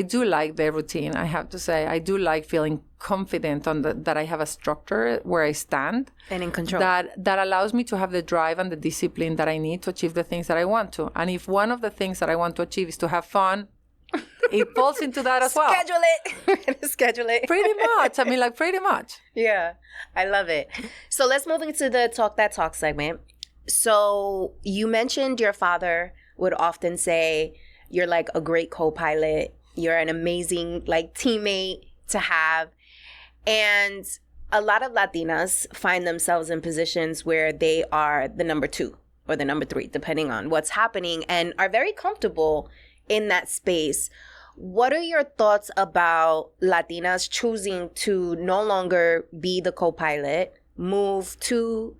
do like the routine, I have to say. I do like feeling confident that I have a structure where I stand. And in control. That allows me to have the drive and the discipline that I need to achieve the things that I want to. And if one of the things that I want to achieve is to have fun, it falls into that as well. Schedule it. Pretty much. I mean, like, pretty much. Yeah, I love it. So let's move into the Talk That Talk segment. So you mentioned your father would often say, you're like a great co-pilot. You're an amazing like teammate to have. And a lot of Latinas find themselves in positions where they are the number 2 or the number 3, depending on what's happening, and are very comfortable in that space. What are your thoughts about Latinas choosing to no longer be the co-pilot, move to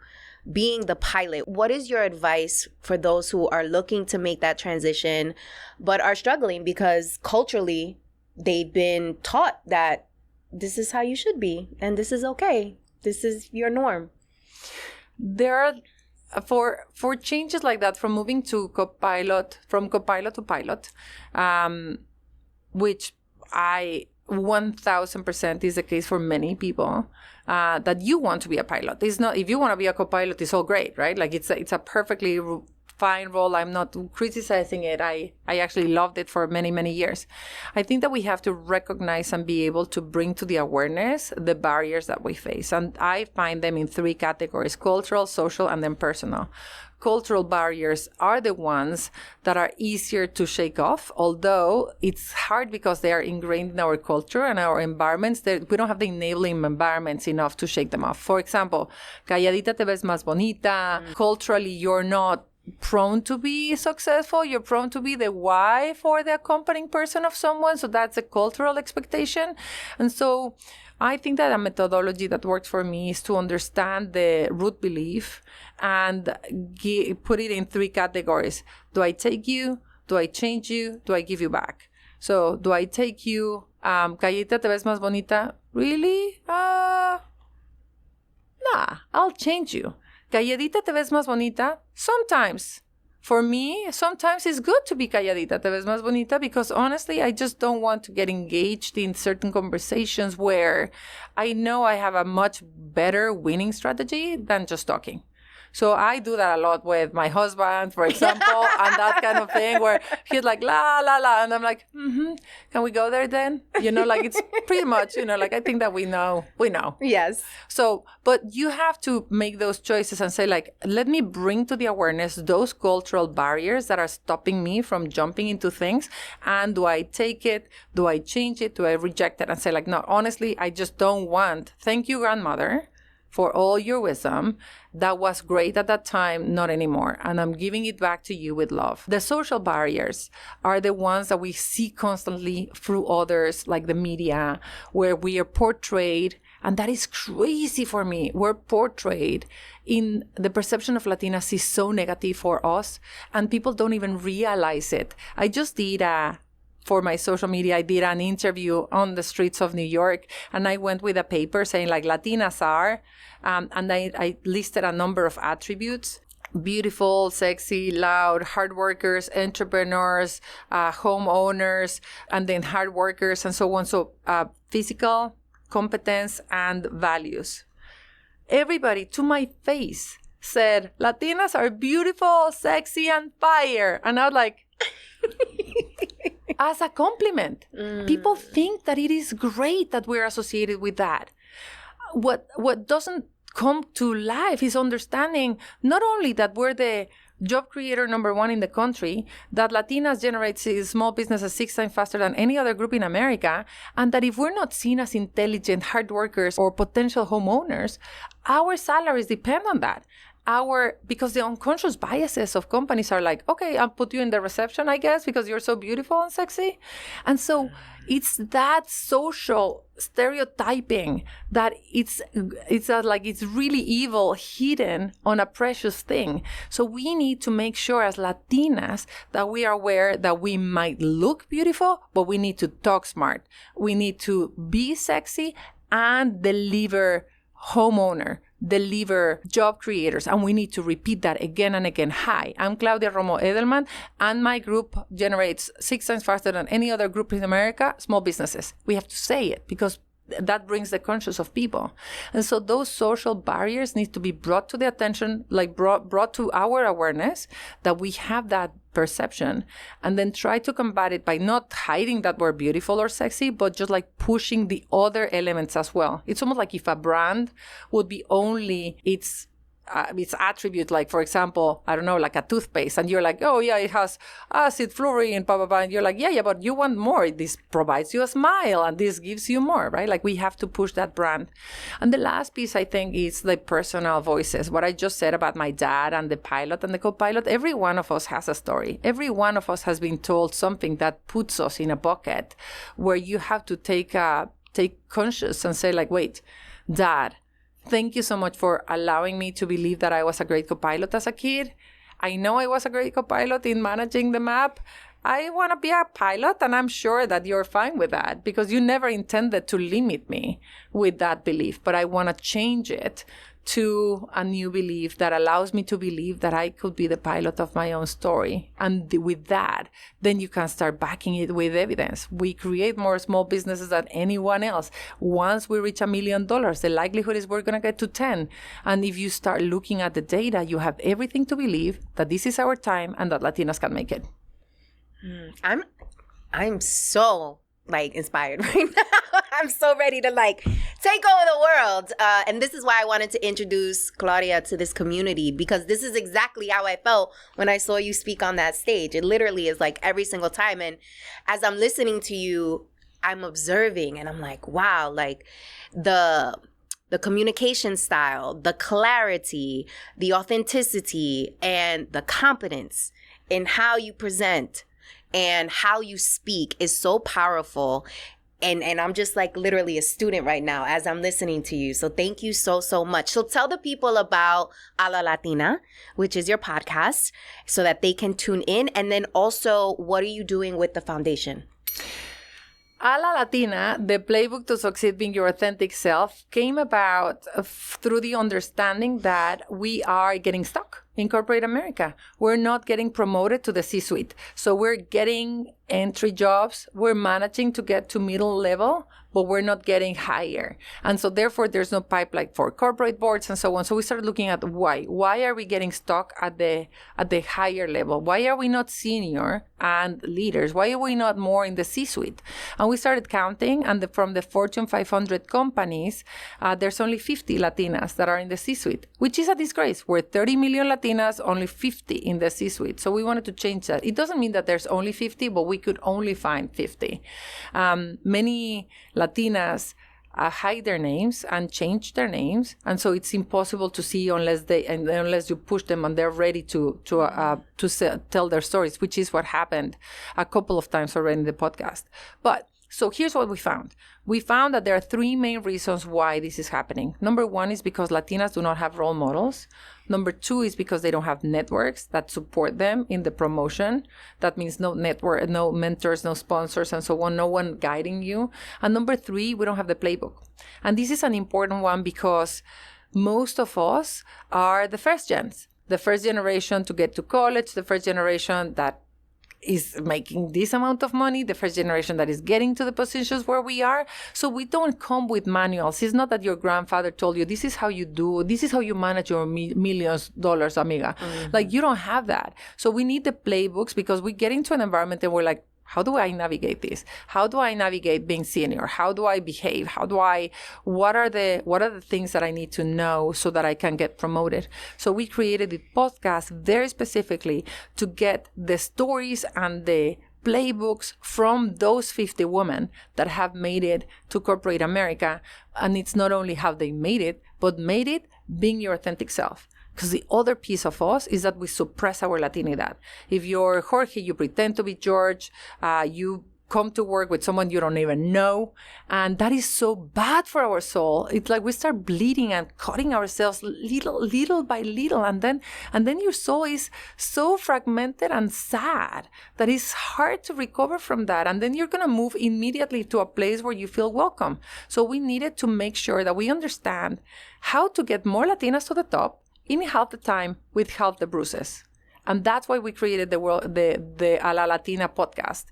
being the pilot? What is your advice for those who are looking to make that transition but are struggling because culturally they've been taught that this is how you should be and this is okay, this is your norm? There are for changes like that, from moving to from co-pilot to pilot, which I 1000% is the case for many people, that you want to be a pilot. It's not, if you want to be a co-pilot, it's all great, right? Like it's a perfectly fine role. I'm not criticizing it. I actually loved it for many, many years. I think that we have to recognize and be able to bring to the awareness the barriers that we face. And I find them in 3 categories: cultural, social, and then personal. Cultural barriers are the ones that are easier to shake off, although it's hard because they are ingrained in our culture and our environments. We don't have the enabling environments enough to shake them off. For example, calladita te ves más bonita. Culturally, you're not prone to be successful. You're prone to be the wife or the accompanying person of someone. So that's a cultural expectation. And so I think that a methodology that works for me is to understand the root belief and put it in 3 categories. Do I take you? Do I change you? Do I give you back? So do I take you? Calladita te ves más bonita. Really? Nah, I'll change you. Calladita te ves más bonita? Sometimes. For me, sometimes it's good to be calladita te ves más bonita, because honestly, I just don't want to get engaged in certain conversations where I know I have a much better winning strategy than just talking. So I do that a lot with my husband, for example, and that kind of thing, where he's like, la, la, la. And I'm like, can we go there then? Like it's pretty much, like I think that we know. Yes. So, but you have to make those choices and say like, let me bring to the awareness those cultural barriers that are stopping me from jumping into things. And do I take it? Do I change it? Do I reject it? And say like, no, honestly, I just don't want. Thank you, grandmother, for all your wisdom. That was great at that time, not anymore. And I'm giving it back to you with love. The social barriers are the ones that we see constantly through others, like the media, where we are portrayed And that is crazy for me. We're portrayed in the perception of Latinas is so negative for us, and people don't even realize it. I just did for my social media, I did an interview on the streets of New York, and I went with a paper saying like Latinas are, and I listed a number of attributes: beautiful, sexy, loud, hard workers, entrepreneurs, homeowners, and then hard workers, and so on. So physical, competence, and values. Everybody to my face said, Latinas are beautiful, sexy, and fire. And I was like, as a compliment. People think that it is great that we're associated with that. What doesn't come to life is understanding not only that we're the job creator number one in the country, that Latinas generate small businesses 6 times faster than any other group in America, and that if we're not seen as intelligent, hard workers, or potential homeowners, our salaries depend on that. Because the unconscious biases of companies are like, okay, I'll put you in the reception, I guess, because you're so beautiful and sexy. And so it's that social stereotyping that it's really evil hidden on a precious thing. So we need to make sure as Latinas that we are aware that we might look beautiful, but we need to talk smart. We need to be sexy and deliver deliver job creators, and we need to repeat that again and again. Hi, I'm Claudia Romo Edelman, and my group generates 6 times faster than any other group in America small businesses. We have to say it because that brings the conscience of people. And so those social barriers need to be brought to the attention, like brought to our awareness that we have that perception, and then try to combat it by not hiding that we're beautiful or sexy, but just like pushing the other elements as well. It's almost like if a brand would be only its attribute, like for example, I don't know, like a toothpaste, and you're like, oh yeah, it has acid, fluorine, blah blah blah, and you're like, yeah, but you want more. This provides you a smile, and this gives you more, right? Like we have to push that brand. And the last piece, I think, is the personal voices. What I just said about my dad and the pilot and the co-pilot. Every one of us has a story. Every one of us has been told something that puts us in a bucket where you have to take conscious and say like, wait, Dad, thank you so much for allowing me to believe that I was a great co-pilot as a kid. I know I was a great co-pilot in managing the map. I want to be a pilot, and I'm sure that you're fine with that because you never intended to limit me with that belief. But I want to change it to a new belief that allows me to believe that I could be the pilot of my own story. And with that, then you can start backing it with evidence. We create more small businesses than anyone else. Once we reach $1 million, the likelihood is we're going to get to 10. And if you start looking at the data, you have everything to believe that this is our time and that Latinas can make it. I'm so inspired right now. I'm so ready to take over the world. And this is why I wanted to introduce Claudia to this community, because this is exactly how I felt when I saw you speak on that stage. It literally is like every single time. And as I'm listening to you, I'm observing and I'm like, wow, like the communication style, the clarity, the authenticity, and the competence in how you present and how you speak is so powerful. And I'm just literally a student right now as I'm listening to you. So thank you so, so much. So tell the people about A La Latina, which is your podcast, so that they can tune in. And then also, what are you doing with the foundation? A La Latina, the playbook to succeed being your authentic self, came about through the understanding that we are getting stuck in corporate America. We're not getting promoted to the C-suite. So we're getting entry jobs. We're managing to get to middle level, but we're not getting higher. And so therefore, there's no pipeline for corporate boards and so on. So we started looking at why. Why are we getting stuck at the higher level? Why are we not senior and leaders? Why are we not more in the C-suite? And we started counting, and from the Fortune 500 companies, there's only 50 Latinas that are in the C-suite, which is a disgrace. We're 30 million Latinas, only 50 in the C-suite. So we wanted to change that. It doesn't mean that there's only 50, but we could only find 50. Many Latinas hide their names and change their names, and so it's impossible to see unless you push them and they're ready to tell their stories, which is what happened a couple of times already in the podcast. But So here's what we found. We found that there are three main reasons why this is happening. Number one is because Latinas do not have role models. Number two is because they don't have networks that support them in the promotion. That means no network, no mentors, no sponsors, and so on, no one guiding you. And number three, we don't have the playbook. And this is an important one because most of us are the first gens, the first generation to get to college, the first generation that is making this amount of money, the first generation that is getting to the positions where we are. So we don't come with manuals. It's not that your grandfather told you, this is how you do, this is how you manage your millions dollars, amiga. Mm-hmm. Like, you don't have that. So we need the playbooks because we get into an environment and we're like, how do I navigate this? How do I navigate being senior? How do I behave? What are the things that I need to know so that I can get promoted? So we created the podcast very specifically to get the stories and the playbooks from those 50 women that have made it to corporate America. And it's not only how they made it, but made it being your authentic self. Because the other piece of us is that we suppress our Latinidad. If you're Jorge, you pretend to be George, you come to work with someone you don't even know. And that is so bad for our soul. It's like we start bleeding and cutting ourselves little by little. And then your soul is so fragmented and sad that it's hard to recover from that. And then you're going to move immediately to a place where you feel welcome. So we needed to make sure that we understand how to get more Latinas to the top in half the time with half the bruises. And that's why we created the A La Latina podcast.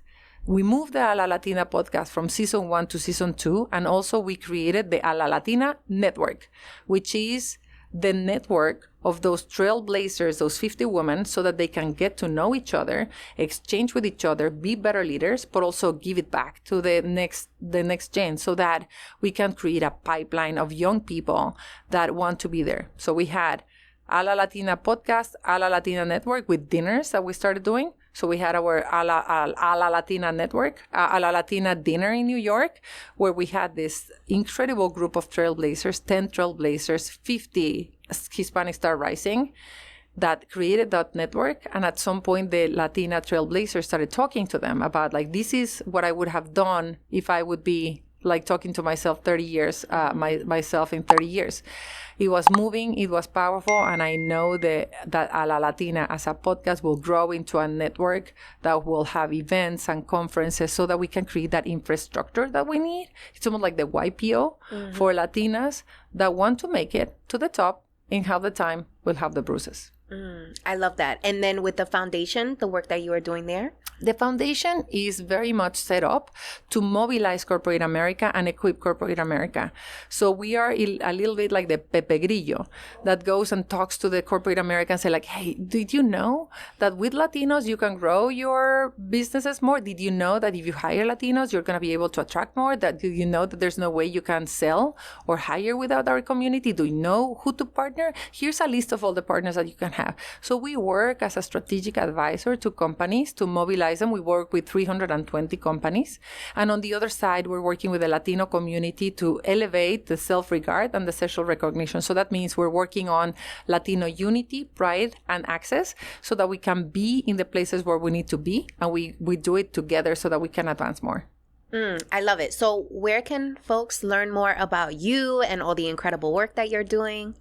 We moved the A La Latina podcast from season 1 to season 2. And also we created the A La Latina network, which is the network of those trailblazers, those 50 women, so that they can get to know each other, exchange with each other, be better leaders, but also give it back to the next gen so that we can create a pipeline of young people that want to be there. So we had A La Latina podcast, A La Latina network with dinners that we started doing. So we had our A La Latina network, A La Latina dinner in New York, where we had this incredible group of trailblazers, 10 trailblazers, 50 Hispanic Star Rising that created that network. And at some point, the Latina trailblazers started talking to them about, like, this is what I would have done if I would be like talking to myself 30 years, myself in 30 years. It was moving, it was powerful, and I know that A La Latina as a podcast will grow into a network that will have events and conferences so that we can create that infrastructure that we need. It's almost like the YPO for Latinas that want to make it to the top in half the time will have the bruises. I love that. And then with the foundation, the work that you are doing there? The foundation is very much set up to mobilize corporate America and equip corporate America. So we are a little bit like the Pepe Grillo that goes and talks to the corporate America and say, like, hey, did you know that with Latinos you can grow your businesses more? Did you know that if you hire Latinos, you're going to be able to attract more? Did you know that there's no way you can sell or hire without our community? Do you know who to partner? Here's a list of all the partners that you can have. So we work as a strategic advisor to companies to mobilize them. We work with 320 companies. And on the other side, we're working with the Latino community to elevate the self-regard and the social recognition. So that means we're working on Latino unity, pride, and access so that we can be in the places where we need to be. And we do it together so that we can advance more. I love it. So where can folks learn more about you and all the incredible work that you're doing?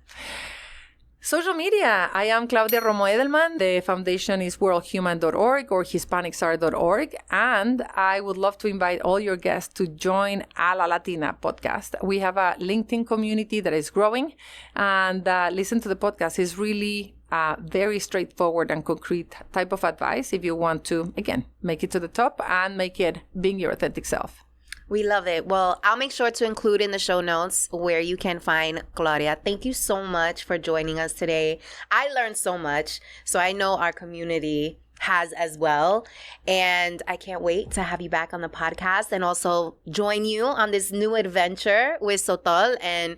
Social media. I am Claudia Romo Edelman. The foundation is worldhuman.org or hispanicsr.org. And I would love to invite all your guests to join A La Latina podcast. We have a LinkedIn community that is growing. And listen to the podcast. It's really very straightforward and concrete type of advice if you want to, again, make it to the top and make it being your authentic self. We love it. Well, I'll make sure to include in the show notes where you can find Claudia. Thank you so much for joining us today. I learned so much, so I know our community has as well. And I can't wait to have you back on the podcast and also join you on this new adventure with Stotol and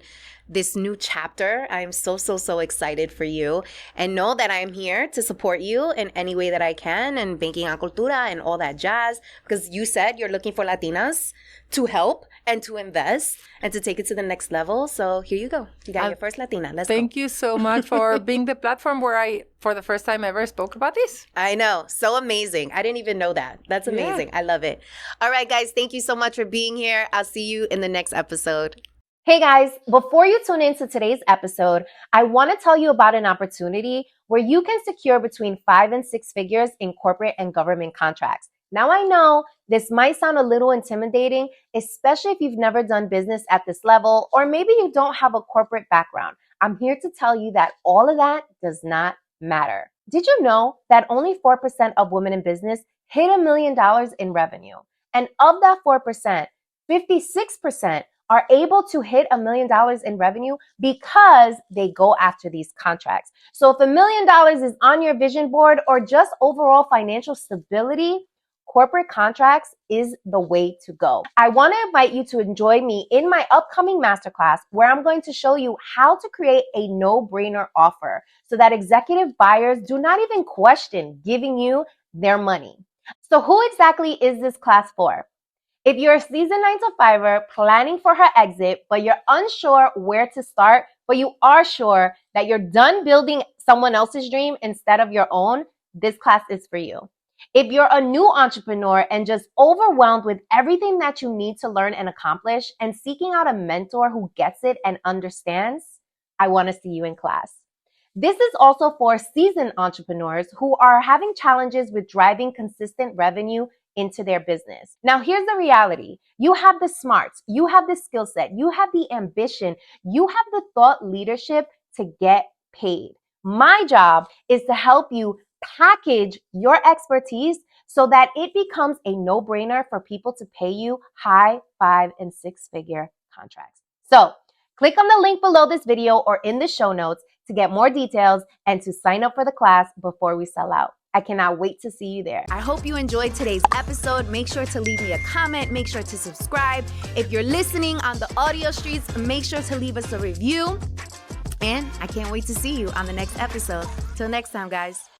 this new chapter. I'm so excited for you, and know that I'm here to support you in any way that I can, and banking on Cultura and all that jazz, because you said you're looking for Latinas to help and to invest and to take it to the next level. So here you go. You got your first Latina. Let's go. Thank you so much for being the platform where I, for the first time ever, spoke about this. I know. So amazing. I didn't even know that. That's amazing. I love it. All right, guys. Thank you so much for being here. I'll see you in the next episode. Hey guys, before you tune into today's episode, I want to tell you about an opportunity where you can secure between 5 and 6 figures in corporate and government contracts. Now I know this might sound a little intimidating, especially if you've never done business at this level, or maybe you don't have a corporate background. I'm here to tell you that all of that does not matter. Did you know that only 4% of women in business hit $1 million in revenue? And of that 4%, 56% are able to hit $1 million in revenue because they go after these contracts. So if $1 million is on your vision board or just overall financial stability, corporate contracts is the way to go. I want to invite you to join me in my upcoming masterclass where I'm going to show you how to create a no-brainer offer so that executive buyers do not even question giving you their money. So who exactly is this class for? If you're a seasoned 9-to-5er planning for her exit, but you're unsure where to start, but you are sure that you're done building someone else's dream instead of your own, this class is for you. If you're a new entrepreneur and just overwhelmed with everything that you need to learn and accomplish and seeking out a mentor who gets it and understands, I want to see you in class. This is also for seasoned entrepreneurs who are having challenges with driving consistent revenue into their business. Now, here's the reality. You have the smarts, you have the skill set, you have the ambition, you have the thought leadership to get paid. My job is to help you package your expertise so that it becomes a no-brainer for people to pay you high 5 and 6 figure contracts. So click on the link below this video or in the show notes to get more details and to sign up for the class before we sell out. I cannot wait to see you there. I hope you enjoyed today's episode. Make sure to leave me a comment. Make sure to subscribe. If you're listening on the audio streets, make sure to leave us a review. And I can't wait to see you on the next episode. Till next time, guys.